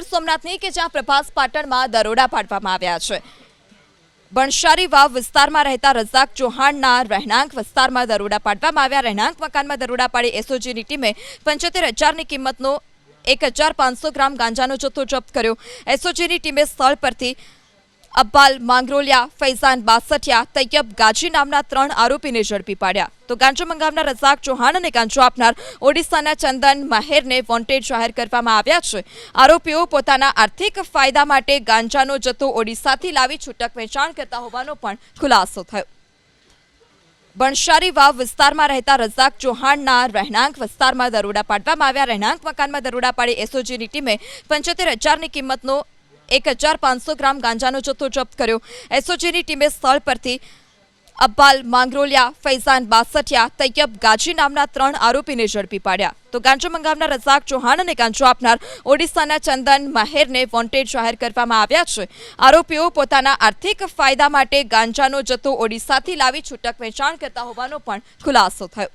ગીર સોમનાથની કે જ્યાં પ્રભાસ પાટણમાં દરોડા પાડવામાં આવ્યા છે। બણશારી વાવ વિસ્તારમાં રહેતા રઝાક ચૌહાણના રહેણાંક વિસ્તારમાં દરોડા પાડવામાં આવ્યા। રહેણાંક મકાનમાં દરોડા પાડી એસઓજીની ટીમે 75,000ની કિંમતનો 1,500 ગ્રામ ગાંજાનો જથ્થો જપ્ત કર્યો। એસઓજીની ટીમે સ્થળ પરથી અબ્બાલ માંગરોલિયા, ફૈઝાન બાસઠિયા, તૈયબ ગાજી નામના 3 આરોપીને ઝડપી પાડ્યા। તો ગાંજો મંગાવનાર રઝાક ચૌહાણ અને ગાંજો આપનાર ઓડિશાના ચંદન માહેરને વોન્ટેડ જાહેર કરવામાં આવ્યા છે। આરોપીઓ પોતાના આર્થિક ફાયદા માટે ગાંજાનો જથ્થો ઓડિશાથી લાવી છૂટક વેચાણ કરતા હોવાનો પણ ખુલાસો થયો। બણશારી વાવ વિસ્તારમાં રહેતા રઝાક ચૌહાણના રહેણાંક વિસ્તારમાં દરોડા પાડવામાં આવ્યા। રહેણાંક મકાનમાં દરોડા પાડી એસઓજીની ટીમે 75,000ની કિંમતનો 1,500 ગ્રામ ગાંજાનો જથ્થો જપ્ત કર્યો। એસઓજીની ટીમે સ્થળ પરથી અબ્બાલ માંગરોલિયા, ફૈઝાન બાસઠિયા, તૈયબ ગાજી નામના 3 આરોપીને ઝડપી પાડ્યા। તો ગાંજો મંગાવનાર રઝાક ચૌહાણ અને ગાંજો આપનાર ઓડિશાના ચંદન માહેરને વોન્ટેડ જાહેર કરવામાં આવ્યા છે। આરોપીઓ પોતાના આર્થિક ફાયદા માટે ગાંજાનો જથ્થો ઓડિશાથી લાવી છૂટક વેચાણ કરતા હોવાનો પણ ખુલાસો થયો।